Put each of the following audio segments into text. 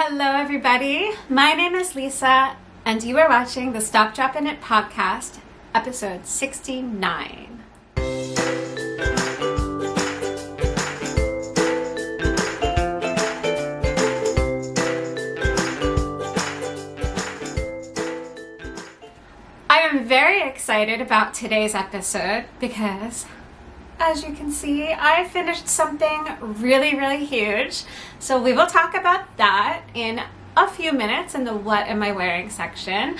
Hello everybody, my name is Lisa and you are watching the Stop Drop and Knit podcast, episode 69. I am very excited about today's episode because, as you can see, I finished something really huge. So we will talk about that in a few minutes in the what am I wearing section.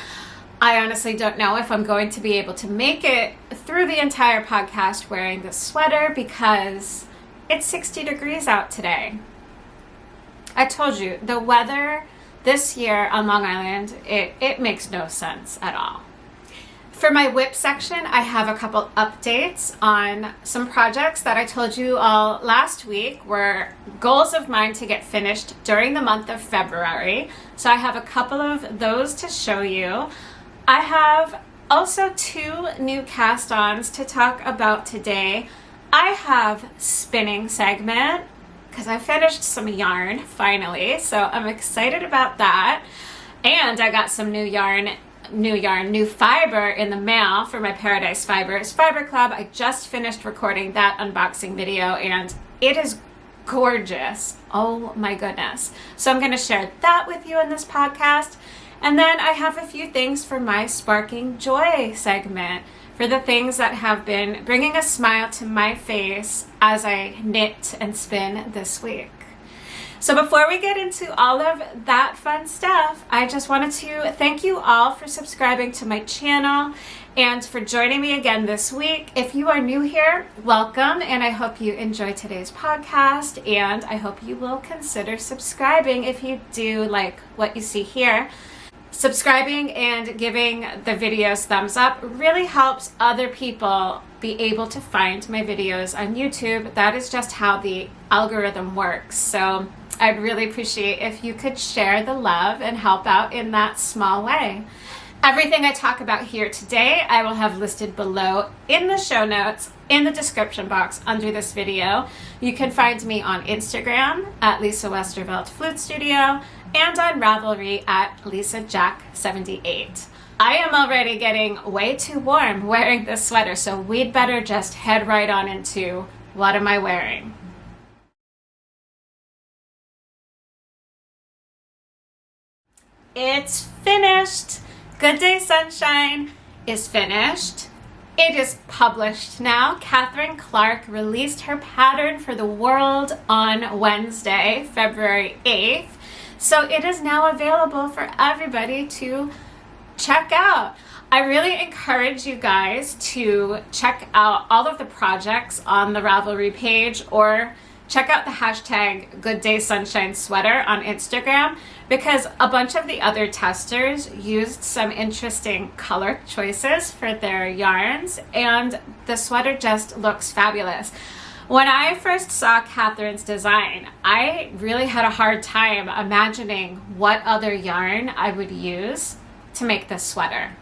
I honestly don't know if I'm going to be able to make it through the entire podcast wearing this sweater because it's 60 degrees out today. I told you, the weather this year on Long Island, it makes no sense at all. For my whip section, I have a couple updates on some projects that I told you all last week were goals of mine to get finished during the month of February. So I have a couple of those to show you. I have also 2 new cast-ons to talk about today. I have spinning segment because I finished some yarn finally, so I'm excited about that. And I got some new fiber in the mail for my Paradise Fibers Fiber Club. I just finished recording that unboxing video and it is gorgeous. Oh my goodness. So I'm going to share that with you in this podcast. And then I have a few things for my Sparking Joy segment for the things that have been bringing a smile to my face as I knit and spin this week. So before we get into all of that fun stuff, I just wanted to thank you all for subscribing to my channel and for joining me again this week. If you are new here, welcome, and I hope you enjoy today's podcast, and I hope you will consider subscribing if you do like what you see here. Subscribing and giving the videos thumbs up really helps other people be able to find my videos on YouTube. That is just how the algorithm works. So I'd really appreciate if you could share the love and help out in that small way. Everything I talk about here today, I will have listed below in the show notes, in the description box under this video. You can find me on Instagram at Lisa Westervelt Flute Studio and on Ravelry at LisaJack78. I am already getting way too warm wearing this sweater, so we'd better just head right on into what am I wearing. It's finished. Good Day Sunshine is finished. It is published now. Catherine Clark released her pattern for the world on Wednesday, February 8th. So it is now available for everybody to check out. I really encourage you guys to check out all of the projects on the Ravelry page or check out the hashtag Good Day Sunshine Sweater on Instagram because a bunch of the other testers used some interesting color choices for their yarns and the sweater just looks fabulous. When I first saw Catherine's design, I really had a hard time imagining what other yarn I would use to make this sweater.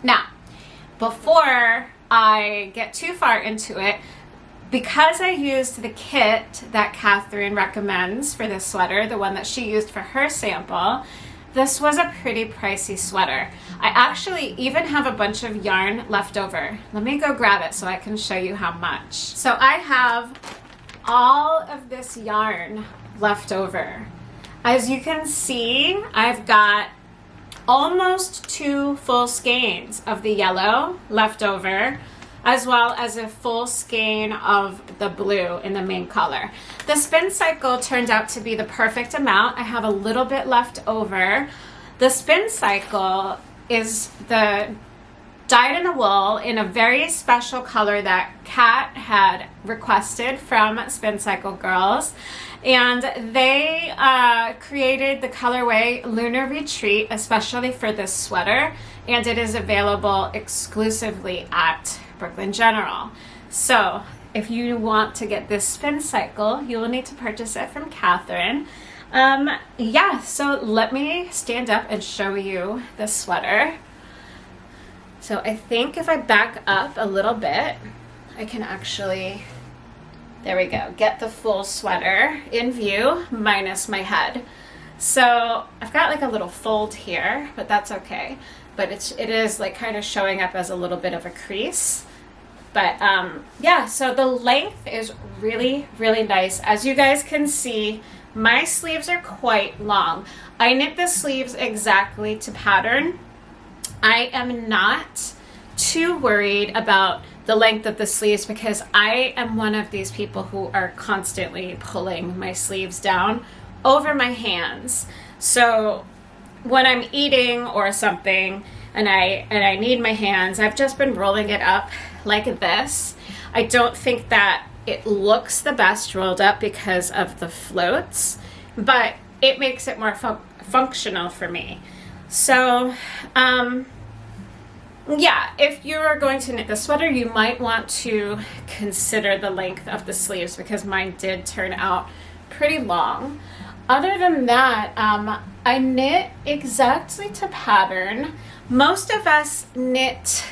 Now, before I get too far into it, because I used the kit that Catherine recommends for this sweater, the one that she used for her sample, this was a pretty pricey sweater. I actually even have a bunch of yarn left over. Let me go grab it so I can show you how much. So I have all of this yarn left over. As you can see, I've got almost 2 full skeins of the yellow left over, as well as a full skein of the blue in the main color. The Spincycle turned out to be the perfect amount. I have a little bit left over. The Spincycle is the dyed in the wool in a very special color that Kat had requested from Spincycle Girls. And they created the colorway Lunar Retreat, especially for this sweater. And it is available exclusively at Brooklyn General. So if you want to get this Spincycle, you will need to purchase it from Catherine. Yeah, so let me stand up and show you the sweater. So I think if I back up a little bit, I can actually, there we go, get the full sweater in view minus my head. So I've got like a little fold here, but that's okay. But it is like kind of showing up as a little bit of a crease. But yeah, so the length is really, really nice. As you guys can see, my sleeves are quite long. I knit the sleeves exactly to pattern. I am not too worried about the length of the sleeves because I am one of these people who are constantly pulling my sleeves down over my hands. So when I'm eating or something and I need my hands, I've just been rolling it up like this. I don't think that it looks the best rolled up because of the floats, but it makes it more functional for me. So yeah, if you're going to knit the sweater, you might want to consider the length of the sleeves because mine did turn out pretty long. Other than that, I knit exactly to pattern. Most of us knit,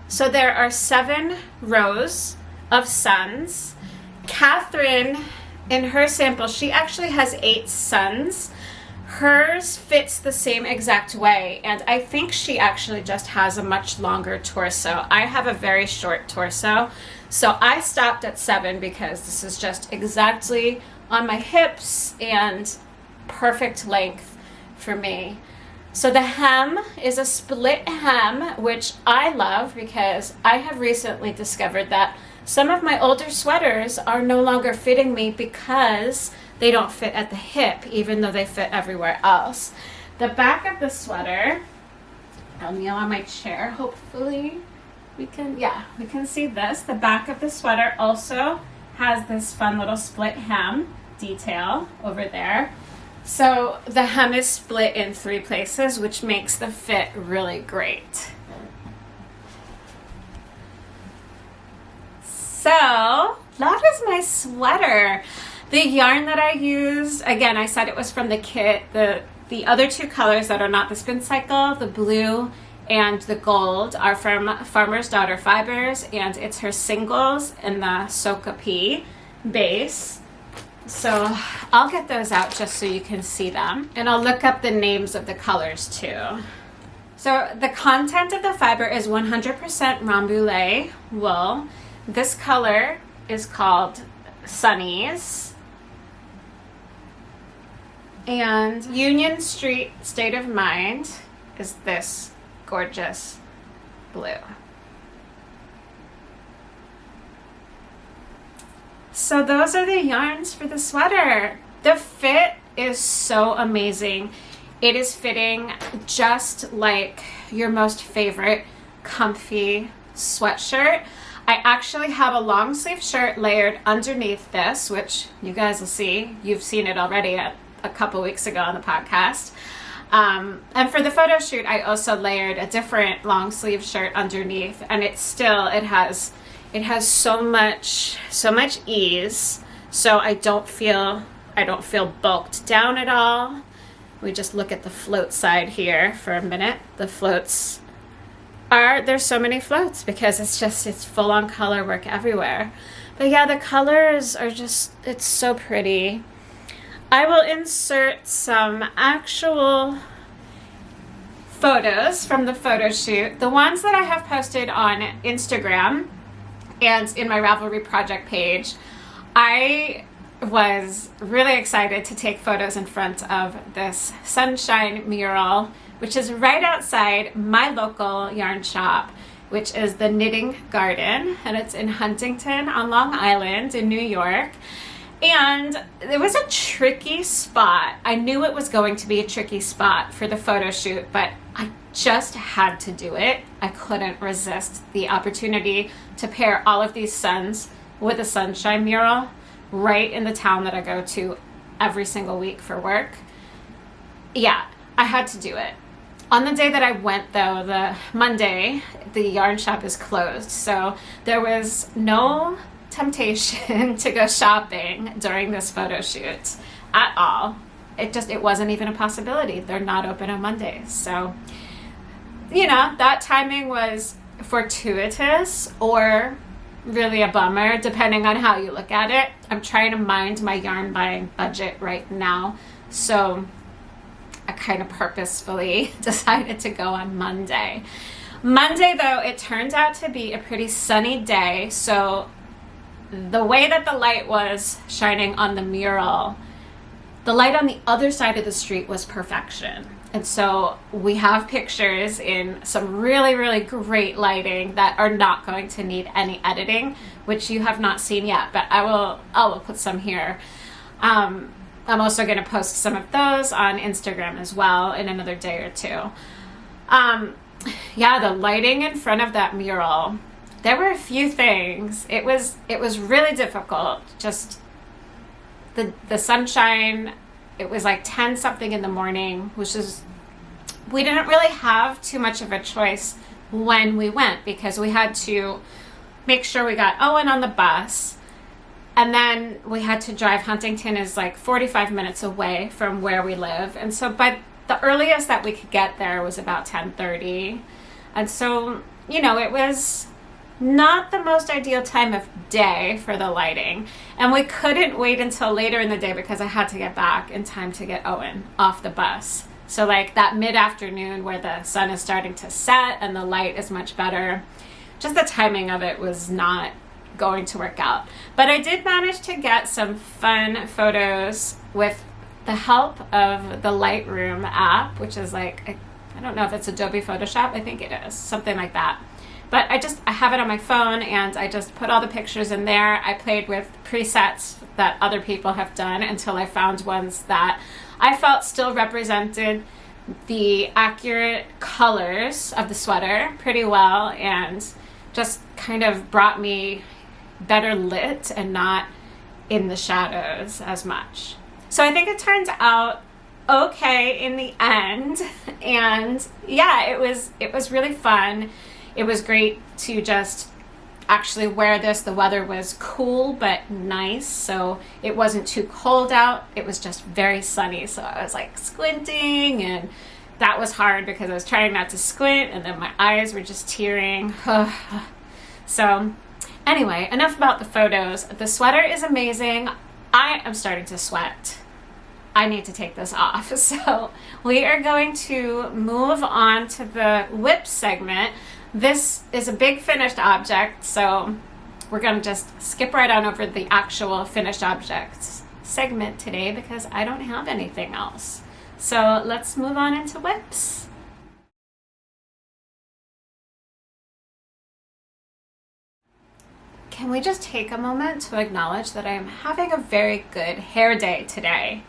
so there are 7 rows of suns. Catherine, in her sample, she actually has 8 suns. Hers fits the same exact way, and I think she actually just has a much longer torso. I have a very short torso, so I stopped at 7 because this is just exactly on my hips and perfect length for me. So the hem is a split hem, which I love because I have recently discovered that some of my older sweaters are no longer fitting me because they don't fit at the hip, even though they fit everywhere else. The back of the sweater, I'll kneel on my chair, hopefully we can see this. The back of the sweater also has this fun little split hem detail over there. So the hem is split in 3 places, which makes the fit really great. So that is my sweater. The yarn that I used, again, I said it was from the kit. The other 2 colors that are not the Spincycle, the blue and the gold, are from Farmer's Daughter Fibers, and it's her singles in the Soka P base. So I'll get those out just so you can see them. And I'll look up the names of the colors too. So the content of the fiber is 100% Rambouillet wool. This color is called Sunnies. And Union Street State of Mind is this gorgeous blue. So those are the yarns for the sweater. The fit is so amazing. It is fitting just like your most favorite comfy sweatshirt. I actually have a long sleeve shirt layered underneath this, which you guys will see. You've seen it already a couple weeks ago on the podcast. And for the photo shoot, I also layered a different long sleeve shirt underneath, and it has so much ease, so I don't feel bulked down at all. We just look at the float side here for a minute. The floats there's so many floats because it's full on color work everywhere. But yeah, the colors are it's so pretty. I will insert some actual photos from the photo shoot. The ones that I have posted on Instagram and in my Ravelry project page. I was really excited to take photos in front of this sunshine mural, which is right outside my local yarn shop, which is the Knitting Garden, and it's in Huntington on Long Island in New York. And it was a tricky spot. I knew it was going to be a tricky spot for the photo shoot, but I just had to do it. I couldn't resist the opportunity to pair all of these suns with a sunshine mural right in the town that I go to every single week for work. Yeah, I had to do it. On the day that I went, though, the Monday, the yarn shop is closed, so there was no temptation to go shopping during this photo shoot at all. It wasn't even a possibility. They're not open on Mondays. So, that timing was fortuitous or really a bummer, depending on how you look at it. I'm trying to mind my yarn buying budget right now. So kind of purposefully decided to go on Monday. Monday, though, it turned out to be a pretty sunny day, so the way that the light was shining on the mural, the light on the other side of the street was perfection. And so we have pictures in some really, really great lighting that are not going to need any editing, which you have not seen yet, but I will put some here. I'm also going to post some of those on Instagram as well in another day or two. Yeah, the lighting in front of that mural, there were a few things. It was really difficult. Just the sunshine. It was like 10 something in the morning, which is, we didn't really have too much of a choice when we went, because we had to make sure we got Owen on the bus, and then we had to drive. Huntington is like 45 minutes away from where we live, and so by the earliest that we could get there was about 10:30, and so, you know, it was not the most ideal time of day for the lighting, and we couldn't wait until later in the day because I had to get back in time to get Owen off the bus. So like that mid-afternoon where the sun is starting to set and the light is much better, just the timing of it was not going to work out. But I did manage to get some fun photos with the help of the Lightroom app, which is like, I don't know if it's Adobe Photoshop, I think it is, something like that. But I have it on my phone, and I just put all the pictures in there. I played with presets that other people have done until I found ones that I felt still represented the accurate colors of the sweater pretty well, and just kind of brought me better lit and not in the shadows as much. So I think it turned out okay in the end, and yeah, it was really fun. It was great to just actually wear this. The weather was cool but nice, so it wasn't too cold out. It was just very sunny, so I was like squinting, and that was hard because I was trying not to squint, and then my eyes were just tearing. So anyway, enough about the photos. The sweater is amazing. I am starting to sweat. I need to take this off. So we are going to move on to the whip segment. This is a big finished object, so we're going to just skip right on over the actual finished objects segment today because I don't have anything else. So let's move on into whips. Can we just take a moment to acknowledge that I am having a very good hair day today?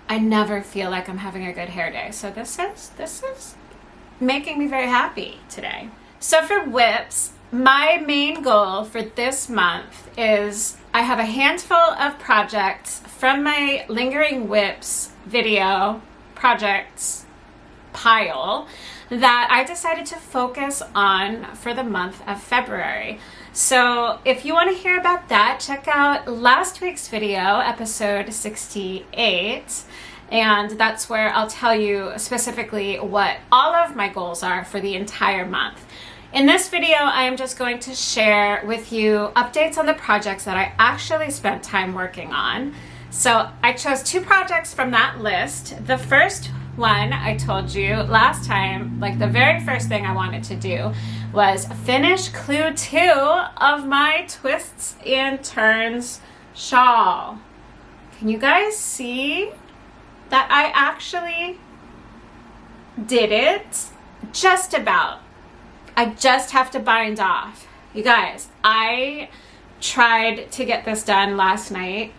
I never feel like I'm having a good hair day, so this is making me very happy today. So for whips, my main goal for this month is I have a handful of projects from my Lingering Whips video projects pile that I decided to focus on for the month of February. So if you want to hear about that, check out last week's video, episode 68. And that's where I'll tell you specifically what all of my goals are for the entire month. In this video, I am just going to share with you updates on the projects that I actually spent time working on. So I chose 2 projects from that list. The first one I told you last time, like the very first thing I wanted to do was finish clue 2 of my Twists and Turns shawl. Can you guys see that I actually did it? Just about. I just have to bind off. You guys, I tried to get this done last night,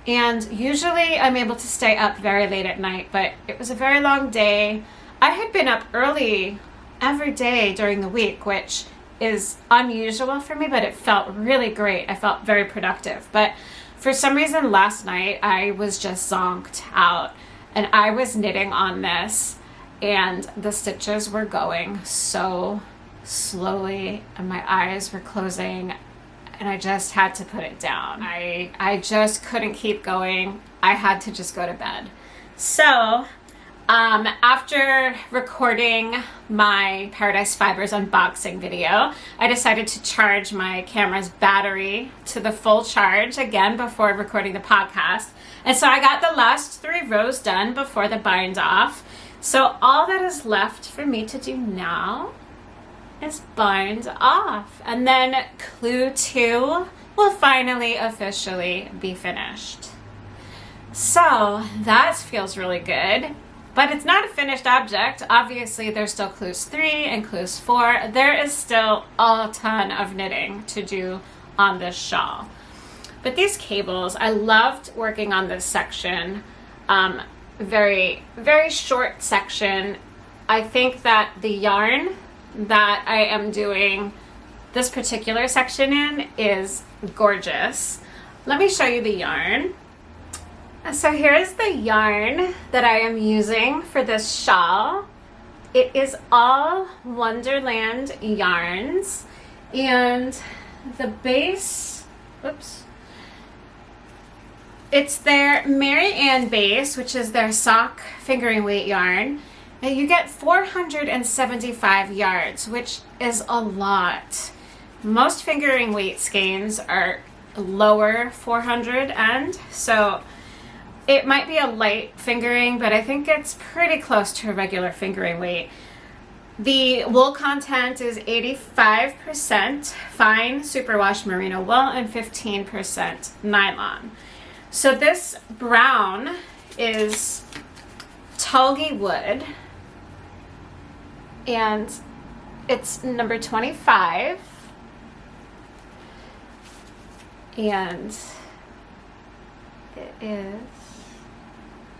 and usually I'm able to stay up very late at night, but it was a very long day. I had been up early every day during the week, which is unusual for me, but it felt really great. I felt very productive. But for some reason last night, I was just zonked out, and I was knitting on this, and the stitches were going so slowly, and my eyes were closing, and I just had to put it down. I just couldn't keep going. I had to just go to bed. So after recording my Paradise Fibers unboxing video, I decided to charge my camera's battery to the full charge again before recording the podcast. And so I got the last 3 rows done before the bind off. So all that is left for me to do now is bind off, and then clue 2 will finally officially be finished. So that feels really good, but it's not a finished object. Obviously there's still clues 3 and clues 4. There is still a ton of knitting to do on this shawl. But these cables, I loved working on this section. Very, very short section. I think that the yarn that I am doing this particular section in is gorgeous. Let me show you the yarn. So here's the yarn that I am using for this shawl. It is all Wonderland yarns, and the base, whoops, it's their Mary Ann base, which is their sock fingering weight yarn. And you get 475 yards, which is a lot. Most fingering weight skeins are lower 400 end, so it might be a light fingering, but I think it's pretty close to a regular fingering weight. The wool content is 85% fine superwash merino wool and 15% nylon. So this brown is Tulgey wood, and it's number 25, and it is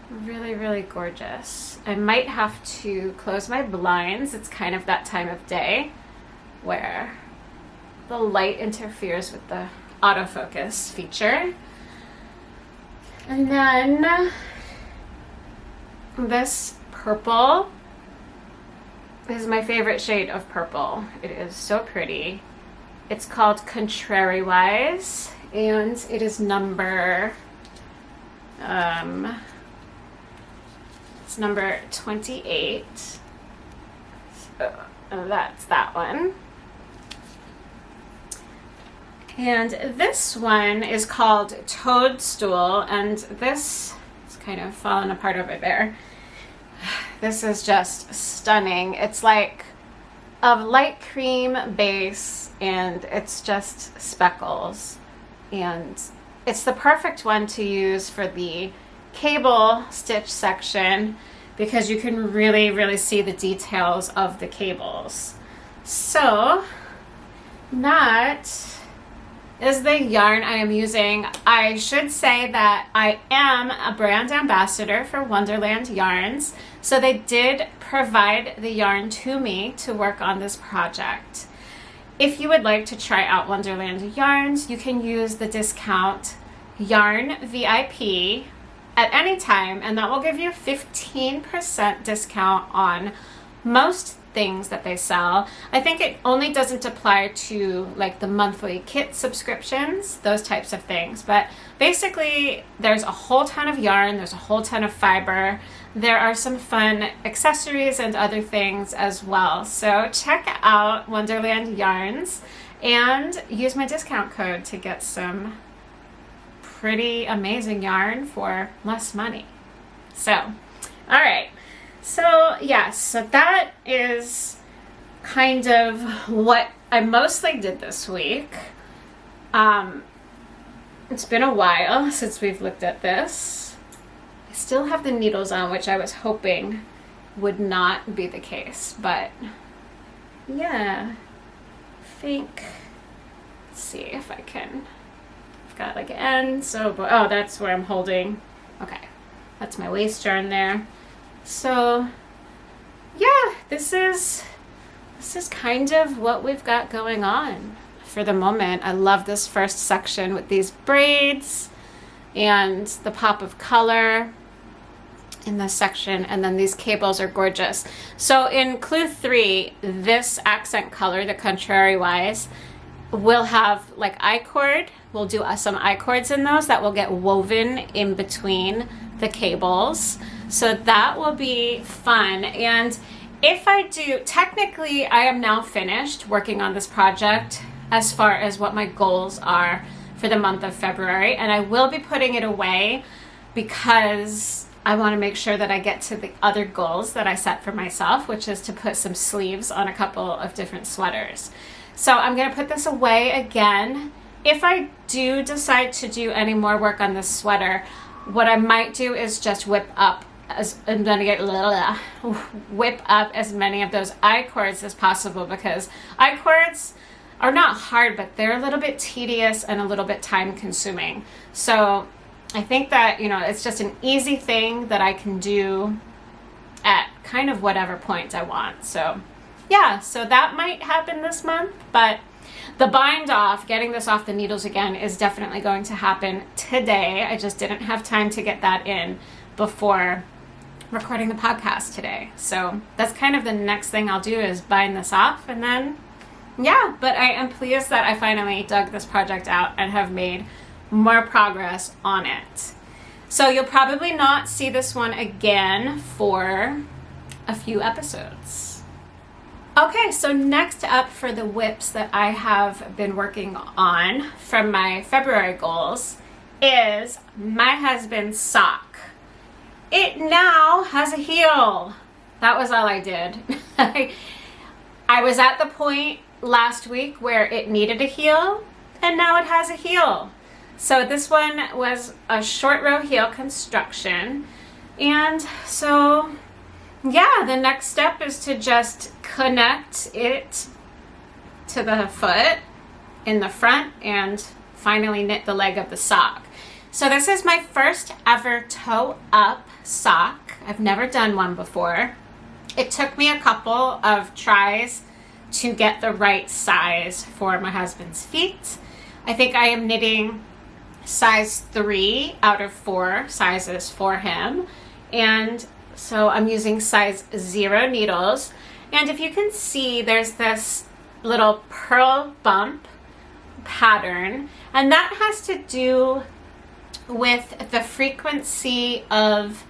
really, really gorgeous. I might have to close my blinds. It's kind of that time of day where the light interferes with the autofocus feature. And then this purple is my favorite shade of purple. It is so pretty. It's called Contrariwise, and it is number it's number 28. So that's that one. And this one is called Toadstool, and this is kind of falling apart over there. This is just stunning. It's like a light cream base, and it's just speckles. And it's the perfect one to use for the cable stitch section because you can really, really see the details of the cables. So that is the yarn I am using. I should say that I am a brand ambassador for Wonderland Yarns, so they did provide the yarn to me to work on this project. If you would like to try out Wonderland Yarns, you can use the discount Yarn VIP at any time, and that will give you 15% discount on most things that they sell. I think it only doesn't apply to like the monthly kit subscriptions, those types of things, but basically there's a whole ton of yarn, there's a whole ton of fiber, there are some fun accessories and other things as well. So check out Wonderland Yarns and use my discount code to get some pretty amazing yarn for less money. So, all right. So yes, so that is kind of what I mostly did this week. It's been a while since we've looked at this. I still have the needles on, which I was hoping would not be the case, but yeah, I think, let's see if I can, I've got like an end, so, oh, that's where I'm holding. Okay, that's my waist yarn there. So yeah, this is kind of what we've got going on for the moment. I love this first section with these braids and the pop of color in this section, and then these cables are gorgeous. So in clue 3, this accent color, the Contrariwise, will have like I-cord. We'll do some I-cords in those that will get woven in between the cables. So that will be fun. And if I do, technically I am now finished working on this project as far as what my goals are for the month of February, and I will be putting it away because I want to make sure that I get to the other goals that I set for myself, which is to put some sleeves on a couple of different sweaters. So I'm going to put this away again. If I do decide to do any more work on this sweater, what I might do is just whip up as many of those I-cords as possible, because I-cords are not hard, but they're a little bit tedious and a little bit time consuming. So I think that, it's just an easy thing that I can do at kind of whatever point I want. So yeah, so that might happen this month, but the bind off, getting this off the needles again, is definitely going to happen today. I just didn't have time to get that in before recording the podcast today. So that's kind of the next thing I'll do, is bind this off, and then yeah, but I am pleased that I finally dug this project out and have made more progress on it. So you'll probably not see this one again for a few episodes. Okay, so next up for the whips that I have been working on from my February goals is my husband's sock. It now has a heel. That was all I did. I was at the point last week where it needed a heel, and now it has a heel. So this one was a short row heel construction, and so yeah, the next step is to just connect it to the foot in the front and finally knit the leg of the sock. So this is my first ever toe up sock. I've never done one before. It took me a couple of tries to get the right size for my husband's feet. I think I am knitting size 3 out of 4 sizes for him, and so I'm using size 0 needles. And if you can see, there's this little pearl bump pattern, and that has to do with the frequency of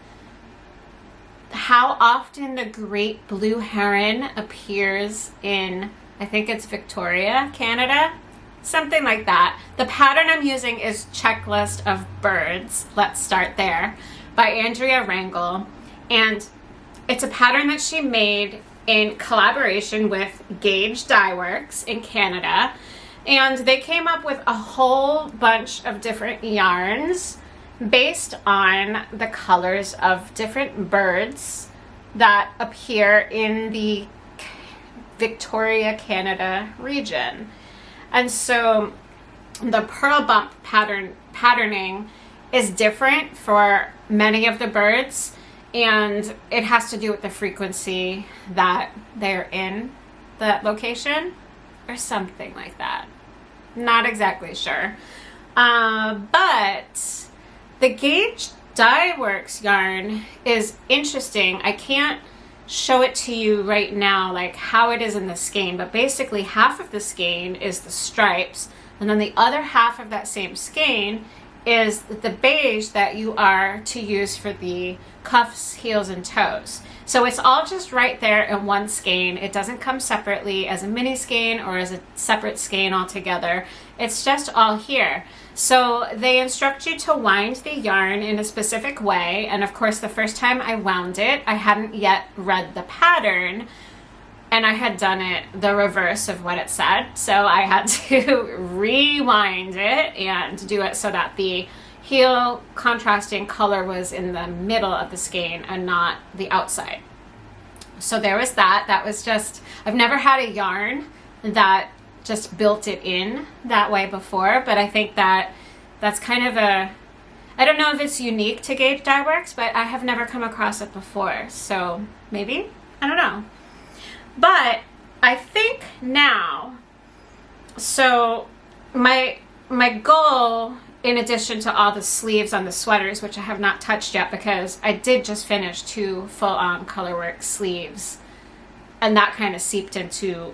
how often the great blue heron appears in, I think it's Victoria, Canada, something like that. The pattern I'm using is Checklist of Birds, let's start there, by Andrea Rangel, and it's a pattern that she made in collaboration with Gauge Dyeworks in Canada, and they came up with a whole bunch of different yarns based on the colors of different birds that appear in the Victoria, Canada region. And so the pearl bump patterning is different for many of the birds, and it has to do with the frequency that they're in that location or something like that. Not exactly sure. But the Gauge Dyeworks yarn is interesting. I can't show it to you right now, like how it is in the skein, but basically half of the skein is the stripes, and then the other half of that same skein is the beige that you are to use for the cuffs, heels, and toes. So it's all just right there in one skein. It doesn't come separately as a mini skein or as a separate skein altogether. It's just all here. So they instruct you to wind the yarn in a specific way, and of course the first time I wound it, I hadn't yet read the pattern, and I had done it the reverse of what it said, so I had to rewind it and do it so that the heel contrasting color was in the middle of the skein and not the outside. So there was that. That was just, I've never had a yarn that just built it in that way before, but I think that that's kind of a, I don't know if it's unique to Gauge Dyeworks, but I have never come across it before, so maybe, I don't know. But I think now, so my goal, in addition to all the sleeves on the sweaters, which I have not touched yet because I did just finish 2 full-on colorwork sleeves, and that kind of seeped into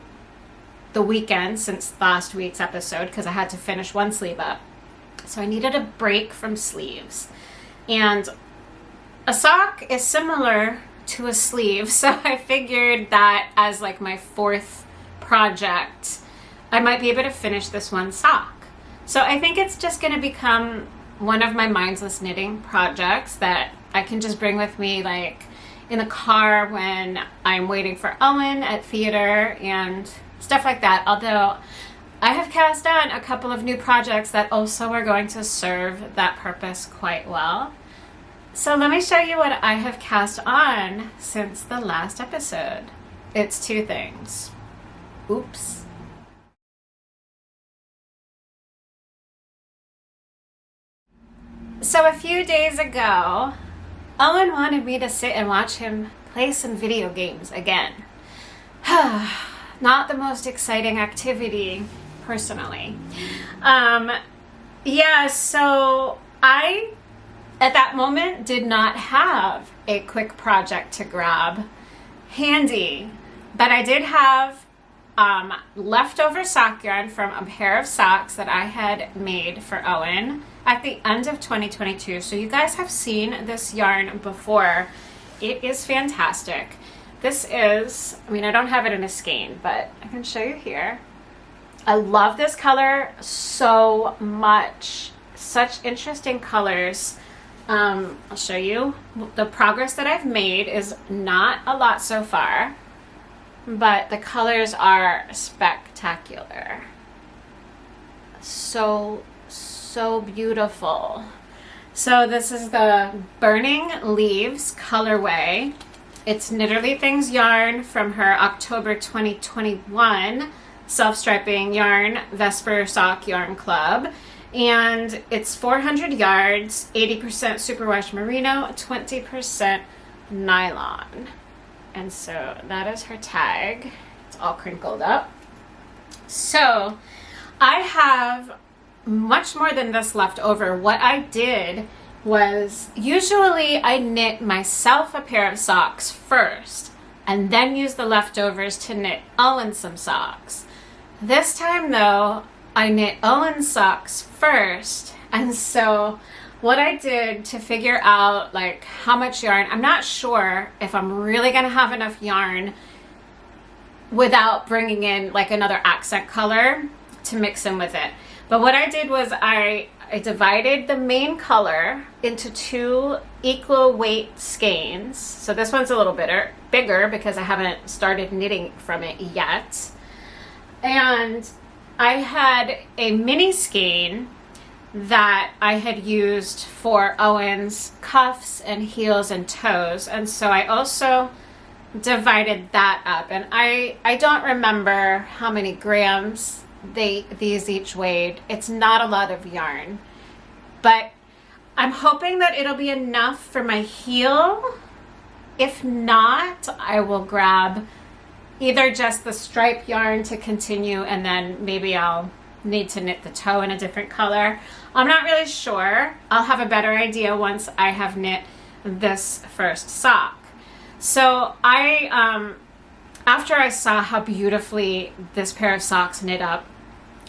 the weekend since last week's episode because I had to finish one sleeve up. So I needed a break from sleeves. And a sock is similar to a sleeve, so I figured that as like my 4th project, I might be able to finish this one sock. So I think it's just going to become one of my mindless knitting projects that I can just bring with me, like in the car when I'm waiting for Owen at theater and stuff like that. Although I have cast on a couple of new projects that also are going to serve that purpose quite well. So let me show you what I have cast on since the last episode. It's two things. Oops. So a few days ago, Owen wanted me to sit and watch him play some video games again. Not the most exciting activity, personally. Yeah, so I, at that moment, did not have a quick project to grab handy, but I did have leftover sock yarn from a pair of socks that I had made for Owen at the end of 2022. So you guys have seen this yarn before. It is fantastic. This is, I mean, I don't have it in a skein, but I can show you here. I love this color so much. Such interesting colors. I'll show you. The progress that I've made is not a lot so far, but the colors are spectacular. So beautiful. So this is the Burning Leaves colorway. It's Knitterly Things yarn from her October 2021 self-striping yarn Vesper Sock Yarn Club. And it's 400 yards, 80% superwash merino, 20% nylon. And so that is her tag. It's all crinkled up. So I have much more than this left over. What I did was, usually I knit myself a pair of socks first and then use the leftovers to knit Owen some socks. This time though, I knit Owen's socks first, and so what I did to figure out like how much yarn, I'm not sure if I'm really gonna have enough yarn without bringing in like another accent color to mix in with it. But what I did was I divided the main color into two equal weight skeins. So this one's a little bigger because I haven't started knitting from it yet. And I had a mini skein that I had used for Owen's cuffs and heels and toes. And so I also divided that up. And I don't remember how many grams these each weighed. It's not a lot of yarn, but I'm hoping that it'll be enough for my heel. If not, I will grab either just the stripe yarn to continue, and then maybe I'll need to knit the toe in a different color. I'm not really sure. I'll have a better idea once I have knit this first sock. So after I saw how beautifully this pair of socks knit up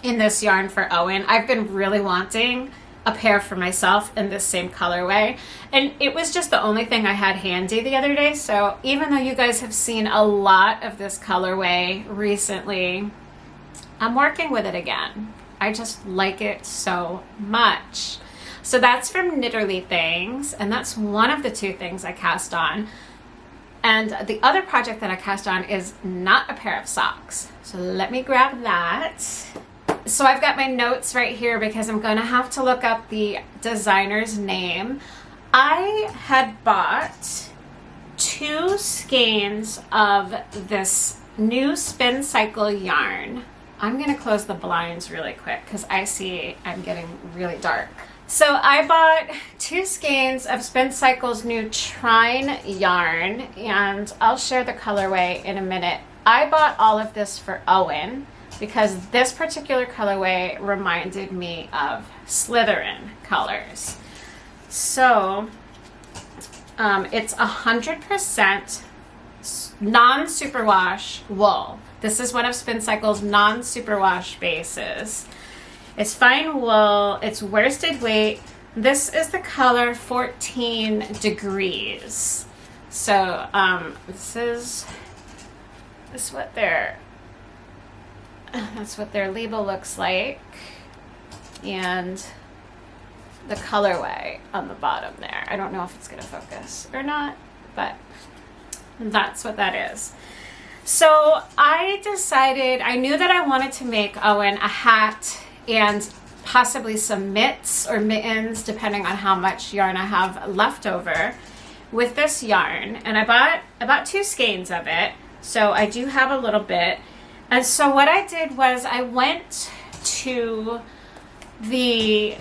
in this yarn for Owen, I've been really wanting a pair for myself in this same colorway, and it was just the only thing I had handy the other day. So even though you guys have seen a lot of this colorway recently, I'm working with it again. I just like it so much. So that's from Knitterly Things, and that's one of the two things I cast on. And the other project that I cast on is not a pair of socks. So let me grab that. So I've got my notes right here because I'm gonna have to look up the designer's name. I had bought 2 skeins of this new Spincycle yarn. I'm gonna close the blinds really quick because I see I'm getting really dark. So I bought 2 skeins of Spincycle's new Trine yarn, and I'll share the colorway in a minute. I bought all of this for Owen because this particular colorway reminded me of Slytherin colors. So it's 100% non-superwash wool. This is one of Spincycle's non-superwash bases. It's fine wool, it's worsted weight. This is the color 14 degrees. So that's what their label looks like. And the colorway on the bottom there. I don't know if it's gonna focus or not, but that's what that is. So I decided, I knew that I wanted to make Owen a hat and possibly some mitts or mittens, depending on how much yarn I have left over with this yarn. And I bought 2 skeins of it, so I do have a little bit. And so what I did was I went to the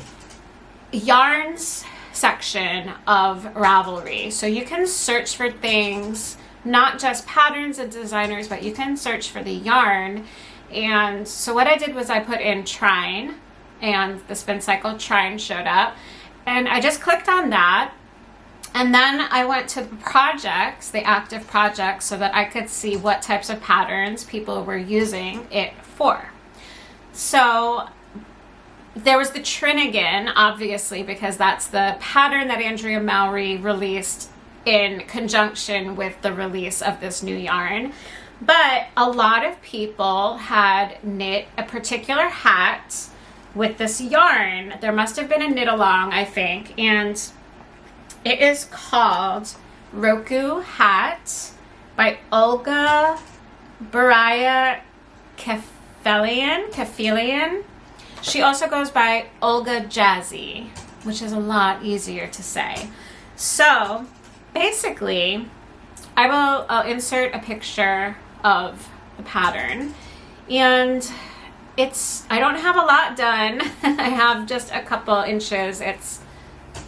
yarns section of Ravelry. So you can search for things, not just patterns and designers, but you can search for the yarn. And so what I did was I put in Trine, and the Spincycle Trine showed up, and I just clicked on that. And then I went to the projects, the active projects, so that I could see what types of patterns people were using it for. So there was the Trine again, obviously, because that's the pattern that Andrea Mallory released in conjunction with the release of this new yarn. But a lot of people had knit a particular hat with this yarn. There must have been a Knitalong, I think, and it is called Roku Hat by Olga Buraya-Kefelian. She also goes by Olga Jazzy, which is a lot easier to say. So basically, I'll insert a picture of the pattern, and I don't have a lot done. I have just a couple inches. It's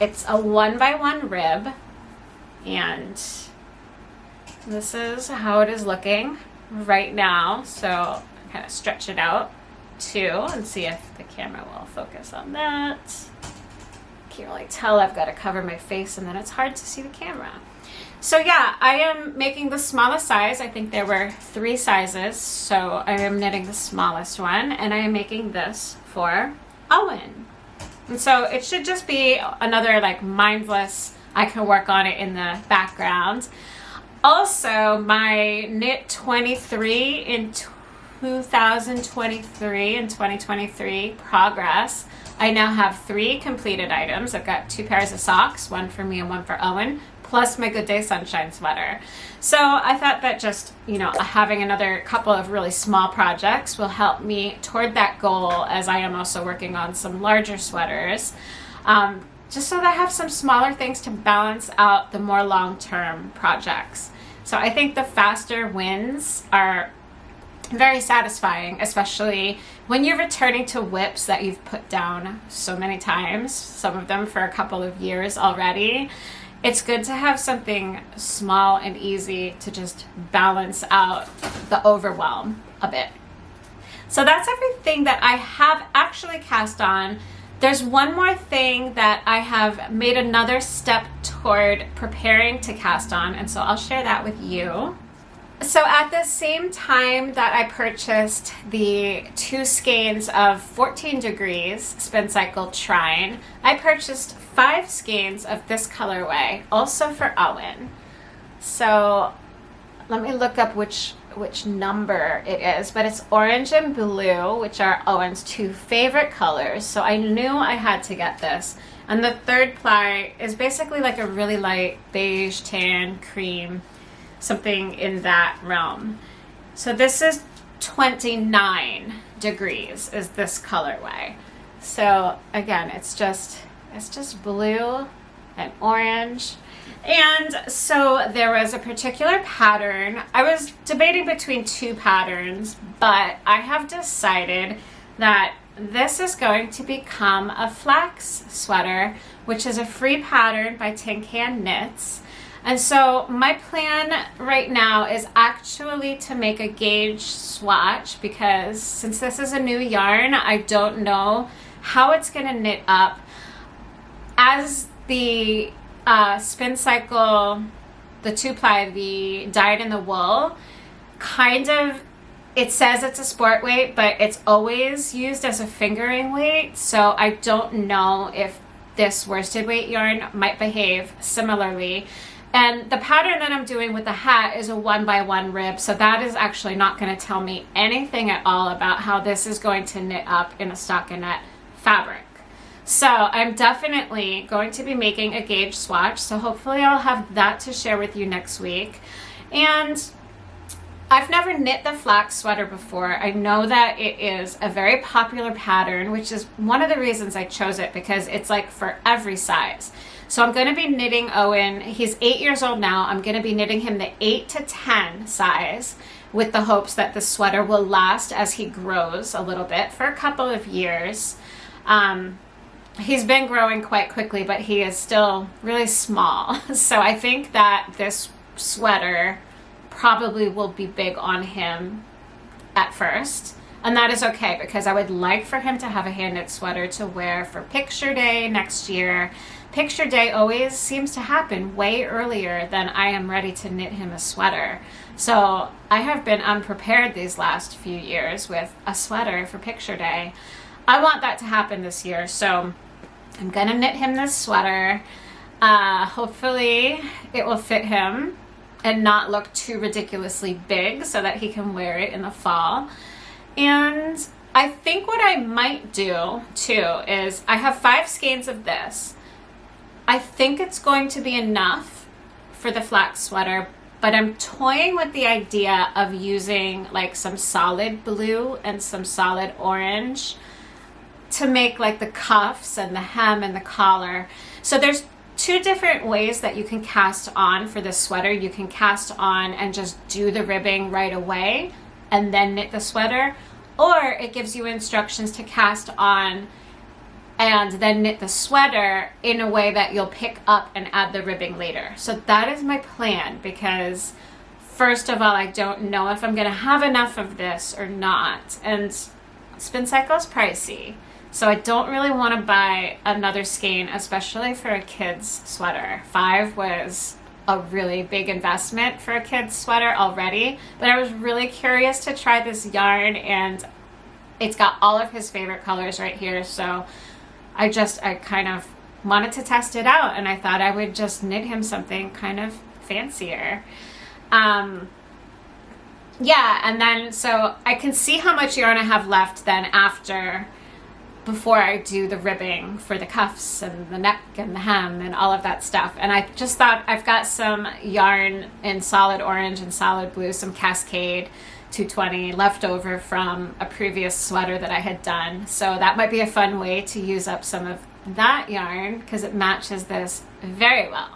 a 1x1 rib, and this is how it is looking right now. So kind of stretch it out too and see if the camera will focus on that. Can't really tell. I've got to cover my face, and then it's hard to see the camera. So yeah, I am making the smallest size. I think there were 3 sizes, so I am knitting the smallest one, and I am making this for Owen. And so it should just be another like mindless, I can work on it in the background. Also, my Knit 23 in 2023 and 2023 progress. I now have 3 completed items. I've got 2 pairs of socks, one for me and one for Owen, plus my Good Day Sunshine sweater. So I thought that just, having another couple of really small projects will help me toward that goal, as I am also working on some larger sweaters, just so that I have some smaller things to balance out the more long-term projects. So I think the faster wins are very satisfying, especially when you're returning to whips that you've put down so many times, some of them for a couple of years already. It's good to have something small and easy to just balance out the overwhelm a bit. So that's everything that I have actually cast on. There's one more thing that I have made another step toward preparing to cast on, and so I'll share that with you. So at the same time that I purchased the 2 skeins of 14 degrees Spincycle Trine, I purchased 5 skeins of this colorway, also for Owen. So let me look up which number it is, but it's orange and blue, which are Owen's 2 favorite colors. So I knew I had to get this. And the 3rd ply is basically like a really light beige, tan, cream, something in that realm. So this is 29 degrees is this colorway. So again, it's just blue and orange. And so there was a particular pattern. I was debating between 2 patterns, but I have decided that this is going to become a flax sweater, which is a free pattern by Tin Can Knits. And so my plan right now is actually to make a gauge swatch, because since this is a new yarn, I don't know how it's going to knit up. As the Spincycle, the 2-ply, the dyed in the wool, kind of, it says it's a sport weight, but it's always used as a fingering weight. So I don't know if this worsted weight yarn might behave similarly. And the pattern that I'm doing with the hat is a 1x1 rib, so that is actually not going to tell me anything at all about how this is going to knit up in a stockinette fabric. So I'm definitely going to be making a gauge swatch. So hopefully I'll have that to share with you next week. And I've never knit the flax sweater before. I know that it is a very popular pattern, which is one of the reasons I chose it, because it's like for every size. So I'm going to be knitting Owen. He's 8 years old now. I'm going to be knitting him the 8 to 10 size with the hopes that the sweater will last as he grows a little bit for a couple of years. He's been growing quite quickly, but he is still really small. So I think that this sweater probably will be big on him at first. And that is okay, because I would like for him to have a hand-knit sweater to wear for picture day next year. Picture day always seems to happen way earlier than I am ready to knit him a sweater. So I have been unprepared these last few years with a sweater for picture day. I want that to happen this year, so I'm gonna knit him this sweater. Hopefully it will fit him and not look too ridiculously big so that he can wear it in the fall. And I think what I might do too is I have 5 skeins of this. I think it's going to be enough for the flax sweater, but I'm toying with the idea of using like some solid blue and some solid orange to make like the cuffs and the hem and the collar. So there's 2 different ways that you can cast on for this sweater. You can cast on and just do the ribbing right away and then knit the sweater, or it gives you instructions to cast on and then knit the sweater in a way that you'll pick up and add the ribbing later. So that is my plan, because first of all, I don't know if I'm gonna have enough of this or not. And Spincycle is pricey, so I don't really want to buy another skein, especially for a kid's sweater. 5 was a really big investment for a kid's sweater already, but I was really curious to try this yarn, and it's got all of his favorite colors right here. So I kind of wanted to test it out, and I thought I would just knit him something kind of fancier. Yeah, and then so I can see how much yarn I have left then before I do the ribbing for the cuffs and the neck and the hem and all of that stuff. And I just thought I've got some yarn in solid orange and solid blue, some Cascade 220 left over from a previous sweater that I had done. So that might be a fun way to use up some of that yarn, because it matches this very well.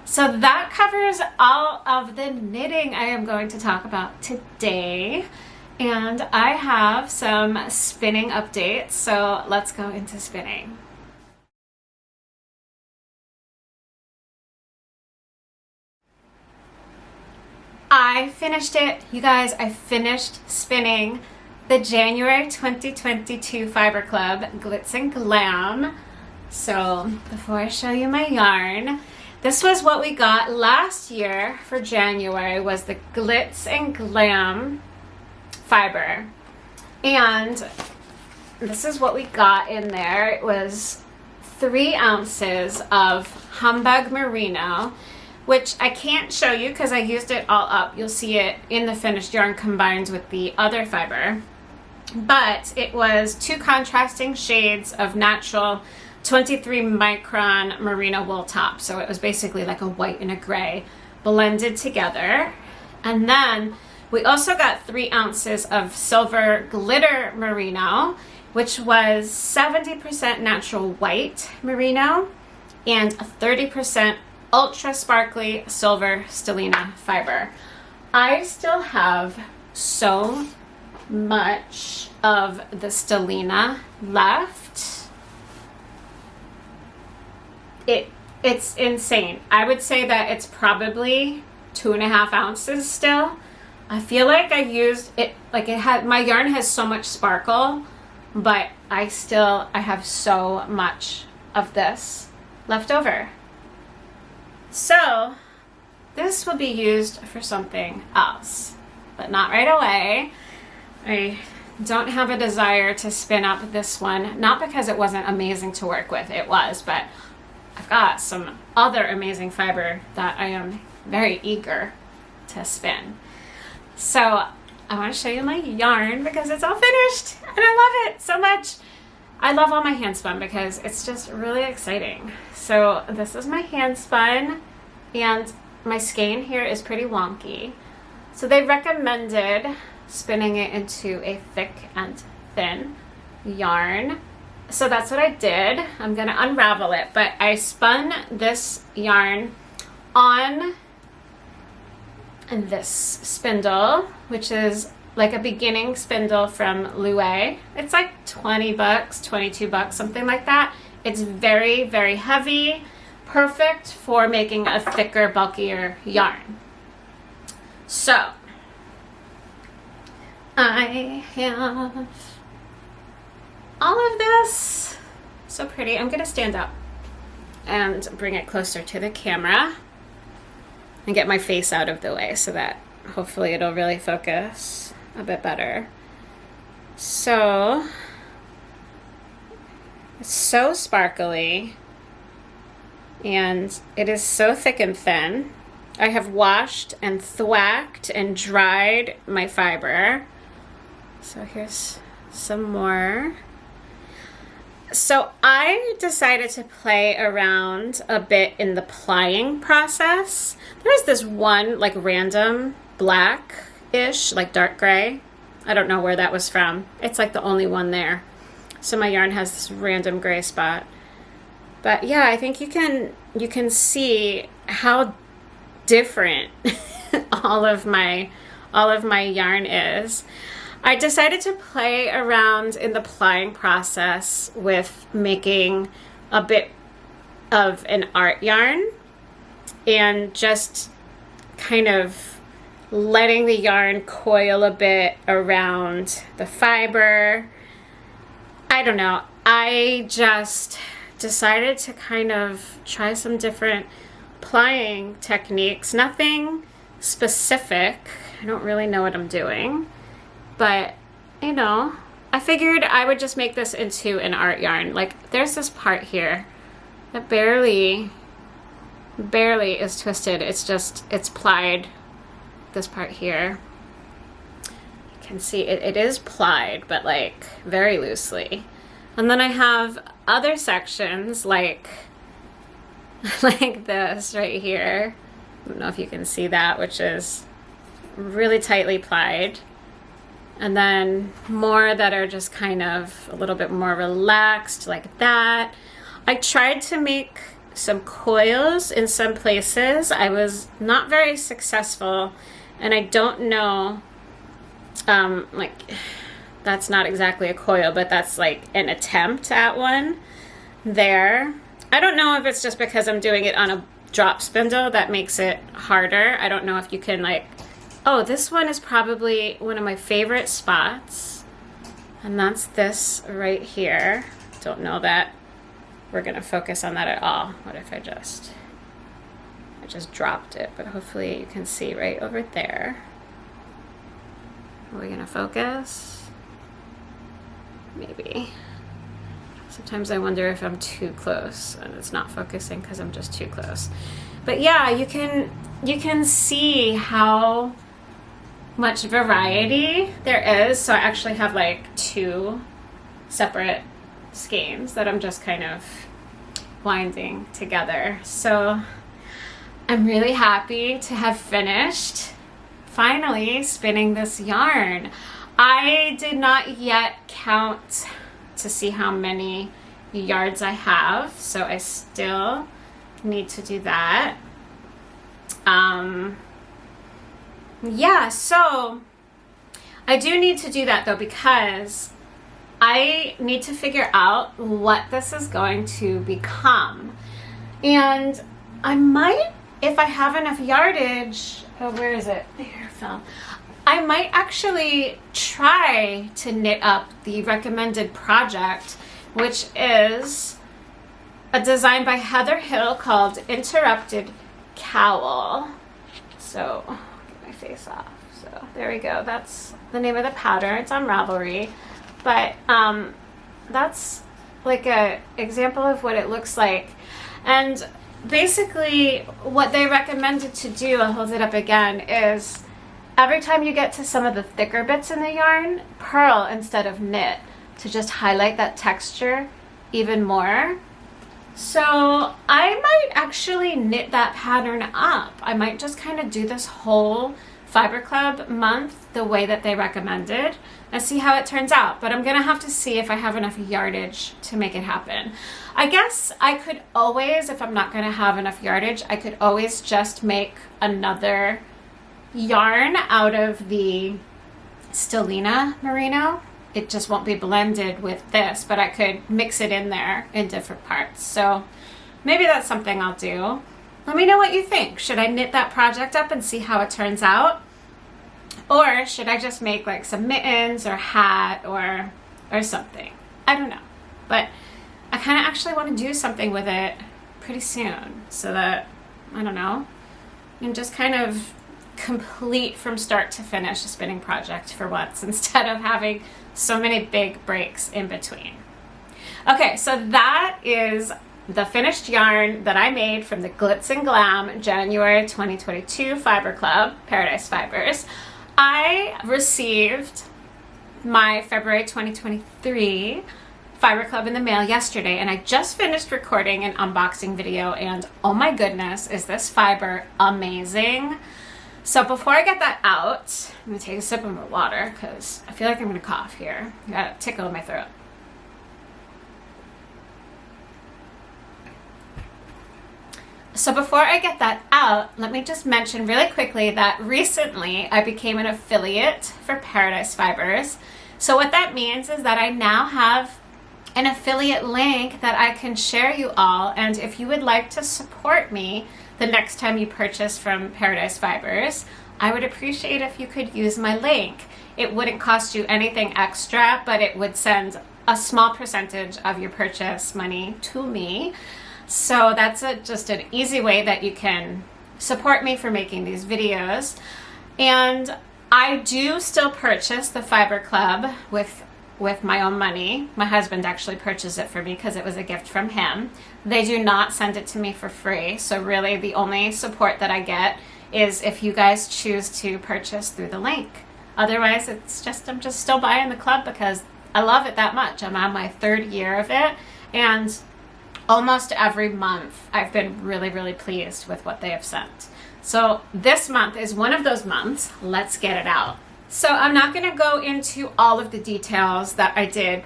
So that covers all of the knitting I am going to talk about today. And I have some spinning updates, so let's go into spinning. I finished it, you guys. I finished spinning the January 2022 Fiber Club Glitz and Glam. So before I show you my yarn, this was what we got last year for January, was the Glitz and Glam fiber. And this is what we got in there. It was 3 ounces of Humbug Merino, which I can't show you because I used it all up. You'll see it in the finished yarn combined with the other fiber. But it was 2 contrasting shades of natural 23 micron merino wool top. So it was basically like a white and a gray blended together. And then we also got 3 ounces of silver glitter merino, which was 70% natural white merino and 30% ultra sparkly silver stellina fiber. I still have so much of the stellina left. It's insane. I would say that it's probably 2.5 ounces still. I feel like I used it, like my yarn has so much sparkle, but I have so much of this left over. So this will be used for something else, but not right away. I don't have a desire to spin up this one, not because it wasn't amazing to work with, it was, but I've got some other amazing fiber that I am very eager to spin. So I want to show you my yarn because it's all finished and I love it so much. I love all my hand spun because it's just really exciting. So this is my hand spun, and my skein here is pretty wonky. So they recommended spinning it into a thick and thin yarn. So that's what I did. I'm gonna unravel it, but I spun this yarn on this spindle, which is like a beginning spindle from Loué. It's like 20 bucks, 22 bucks, something like that. It's very, very heavy, perfect for making a thicker, bulkier yarn. So I have all of this. So pretty. I'm gonna stand up and bring it closer to the camera and get my face out of the way so that hopefully it'll really focus a bit better. So it's so sparkly and it is so thick and thin. I have washed and thwacked and dried my fiber. So here's some more. So I decided to play around a bit in the plying process. There's this one like random black-ish, like dark gray. I don't know where that was from. It's like the only one there. So my yarn has this random gray spot. But yeah, I think you can see how different all of my yarn is. I decided to play around in the plying process with making a bit of an art yarn and just kind of letting the yarn coil a bit around the fiber. I don't know. I just decided to kind of try some different plying techniques. Nothing specific. I don't really know what I'm doing. But, you know, I figured I would just make this into an art yarn. Like, there's this part here that barely is twisted. It's plied, this part here. You can see it is plied, but like very loosely. And then I have other sections like this right here. I don't know if you can see that, which is really tightly plied. And then more that are just kind of a little bit more relaxed like that. I tried to make some coils in some places. I was not very successful, and I don't know, like that's not exactly a coil, but that's like an attempt at one there. I don't know if it's just because I'm doing it on a drop spindle that makes it harder. I don't know if you can like, oh, this one is probably one of my favorite spots, and that's this right here. Don't know that we're gonna focus on that at all. What if I just dropped it, but hopefully you can see right over there. Are we gonna focus? Maybe. Sometimes I wonder if I'm too close and it's not focusing because I'm just too close. But yeah, you can see how much variety there is. So I actually have like 2 separate skeins that I'm just kind of winding together. So I'm really happy to have finished finally spinning this yarn. I did not yet count to see how many yards I have, so I still need to do that. Yeah, so I do need to do that though, because I need to figure out what this is going to become. And I might, if I have enough yardage, oh, where is it? There it fell. I might actually try to knit up the recommended project, which is a design by Heather Hill called Interrupted Cowl. So, get my face off. So, there we go. That's the name of the pattern. It's on Ravelry. But that's like a example of what it looks like. And basically what they recommended to do, I'll hold it up again, is every time you get to some of the thicker bits in the yarn, purl instead of knit. to just highlight that texture even more. So I might actually knit that pattern up. I might just kind of do this whole Fiber Club month the way that they recommended and see how it turns out. But I'm gonna have to see if I have enough yardage to make it happen. I guess I could always, if I'm not gonna have enough yardage, I could always just make another yarn out of the Stellina merino. It just won't be blended with this, but I could mix it in there in different parts. So maybe that's something I'll do. Let me know what you think. Should I knit that project up and see how it turns out? Or should I just make like some mittens or hat or something? I don't know. But I kind of actually want to do something with it pretty soon so that, I don't know, I can just kind of complete from start to finish a spinning project for once instead of having so many big breaks in between. Okay, so that is the finished yarn that I made from the Glitz and Glam January 2022 Fiber Club, Paradise Fibers. I received my February 2023 Fiber Club in the mail yesterday, and I just finished recording an unboxing video, and oh my goodness, is this fiber amazing. So before I get that out, I'm gonna take a sip of my water because I feel like I'm gonna cough here. I got a tickle in my throat. So before I get that out, let me just mention really quickly that recently I became an affiliate for Paradise Fibers. So what that means is that I now have an affiliate link that I can share you all, and if you would like to support me the next time you purchase from Paradise Fibers, I would appreciate if you could use my link. It wouldn't cost you anything extra, but it would send a small percentage of your purchase money to me. So that's just an easy way that you can support me for making these videos. And I do still purchase the Fiber Club with my own money. My husband actually purchased it for me because it was a gift from him. They do not send it to me for free. So really the only support that I get is if you guys choose to purchase through the link. Otherwise, I'm just still buying the club because I love it that much. I'm on my 3rd year of it, and almost every month I've been really, really pleased with what they have sent. So this month is one of those months. Let's get it out. So I'm not going to go into all of the details that I did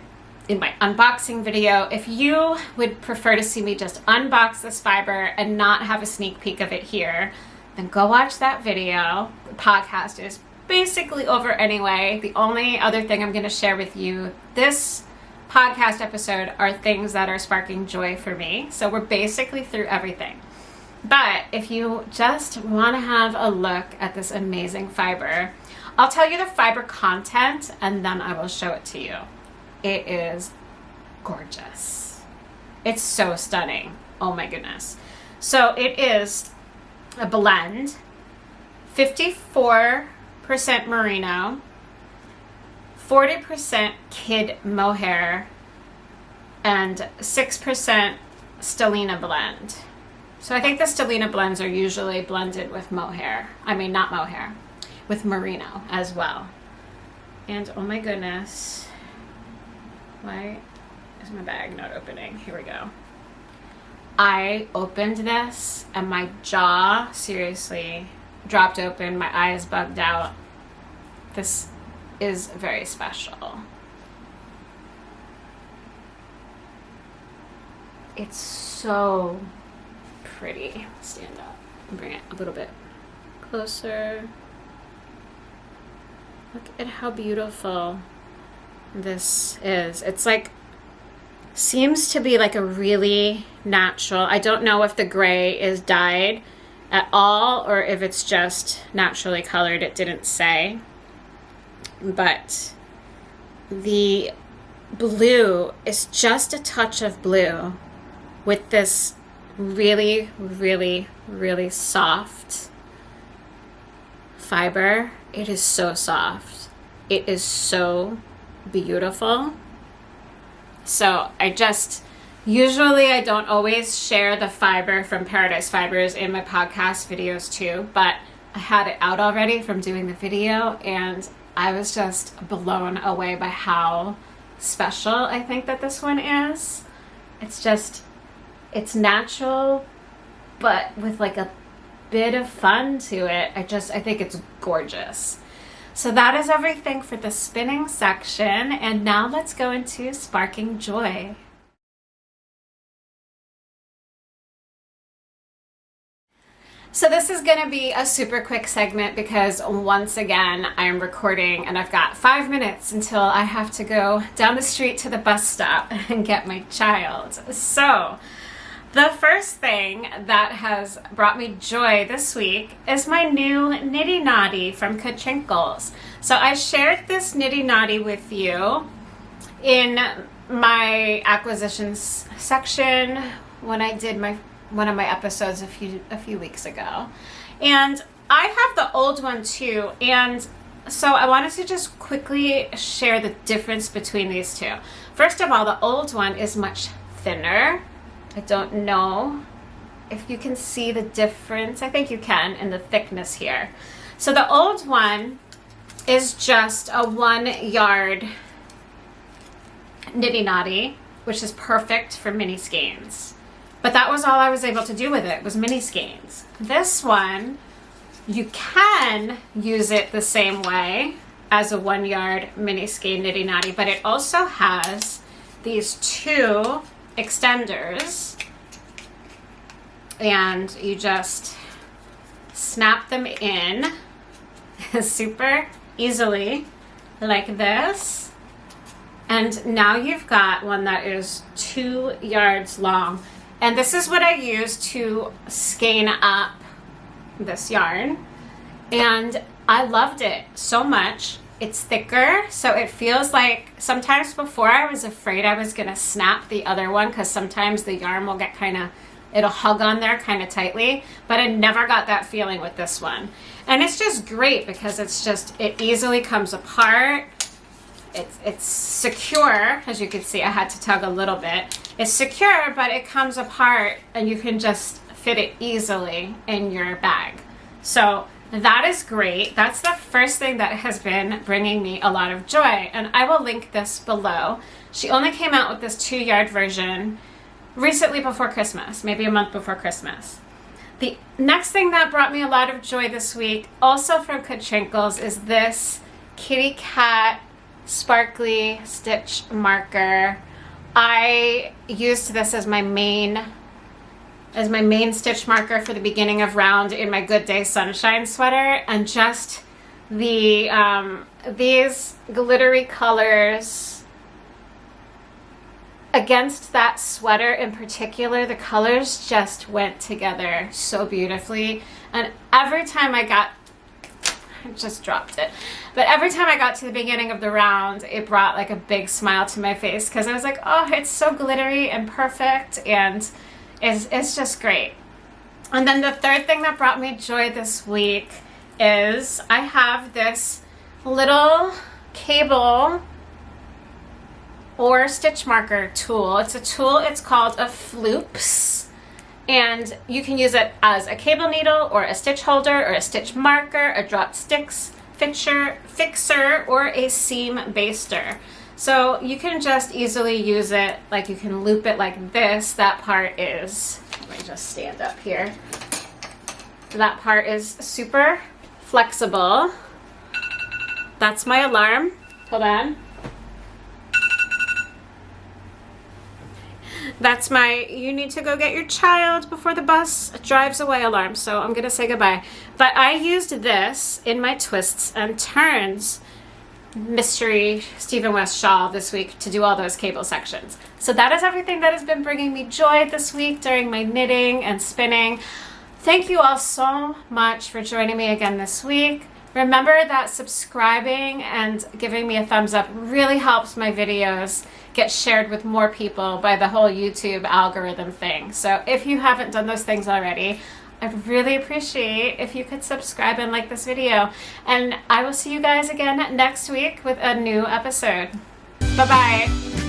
in my unboxing video. If you would prefer to see me just unbox this fiber and not have a sneak peek of it here, then go watch that video. The podcast is basically over anyway. The only other thing I'm going to share with you this podcast episode are things that are sparking joy for me. So we're basically through everything. But if you just want to have a look at this amazing fiber, I'll tell you the fiber content and then I will show it to you. It is gorgeous. It's so stunning. Oh my goodness. So it is a blend, 54% merino, 40% kid mohair, and 6% Stellina blend. So I think the Stellina blends are usually blended with mohair. I mean, not mohair, with merino as well. And oh my goodness, why is my bag not opening? Here we go. I opened this and my jaw seriously dropped open. My eyes bugged out. This is very special. It's so pretty. Stand up and bring it a little bit closer. Look at how beautiful this is. It's like, seems to be like a really natural, I don't know if the gray is dyed at all or if it's just naturally colored. It didn't say. But the blue is just a touch of blue with this really, really, really soft fiber. It is so soft. It is so beautiful. So usually I don't always share the fiber from Paradise Fibers in my podcast videos too, but I had it out already from doing the video and I was just blown away by how special I think that this one is. It's natural, but with like a bit of fun to it. I think it's gorgeous. So that is everything for the spinning section, and now let's go into sparking joy. So this is going to be a super quick segment because once again I'm recording and I've got 5 minutes until I have to go down the street to the bus stop and get my child. So the first thing that has brought me joy this week is my new Nitty Naughty from Knitterly. So I shared this Nitty Naughty with you in my acquisitions section when I did one of my episodes a few weeks ago. And I have the old one too, and so I wanted to just quickly share the difference between these two. First of all, the old one is much thinner. I don't know if you can see the difference. I think you can in the thickness here. So the old one is just a 1 yard Nitty Naughty, which is perfect for mini skeins. But that was all I was able to do with it, was mini skeins. This one, you can use it the same way as a 1 yard mini skein Nitty Naughty, but it also has these 2 extenders, and you just snap them in super easily like this, and now you've got one that is 2 yards long. And this is what I use to skein up this yarn, and I loved it so much. It's thicker, so it feels like, sometimes before I was afraid I was gonna snap the other one because sometimes the yarn will get it'll hug on there kind of tightly, but I never got that feeling with this one. And it's just great because it easily comes apart. It's secure, as you can see. I had to tug a little bit. It's secure, but it comes apart and you can just fit it easily in your bag. So that is great. That's the first thing that has been bringing me a lot of joy, and I will link this below. She only came out with this 2 yard version recently before Christmas, maybe a month before Christmas. The next thing that brought me a lot of joy this week, also from Knitterly, is this kitty cat sparkly stitch marker. I used this as my main stitch marker for the beginning of round in my Good Day Sunshine sweater, and just the these glittery colors against that sweater in particular, the colors just went together so beautifully. And every time I just dropped it. But every time I got to the beginning of the round, it brought like a big smile to my face because I was like, oh, it's so glittery and perfect, and it's just great. And then the third thing that brought me joy this week is I have this little cable or stitch marker tool. It's a tool, it's called a Floops. And you can use it as a cable needle or a stitch holder or a stitch marker, a drop sticks fixer, or a seam baster. So you can just easily use it, like you can loop it like this. That part is, let me just stand up here. That part is super flexible. That's my alarm. Hold on. That's my, you need to go get your child before the bus drives away alarm. So I'm going to say goodbye. But I used this in my twists and turns mystery Stephen West shawl this week to do all those cable sections. So that is everything that has been bringing me joy this week during my knitting and spinning. Thank you all so much for joining me again this week. Remember that subscribing and giving me a thumbs up really helps my videos get shared with more people by the whole YouTube algorithm thing. So if you haven't done those things already, I'd really appreciate if you could subscribe and like this video. And I will see you guys again next week with a new episode. Bye-bye.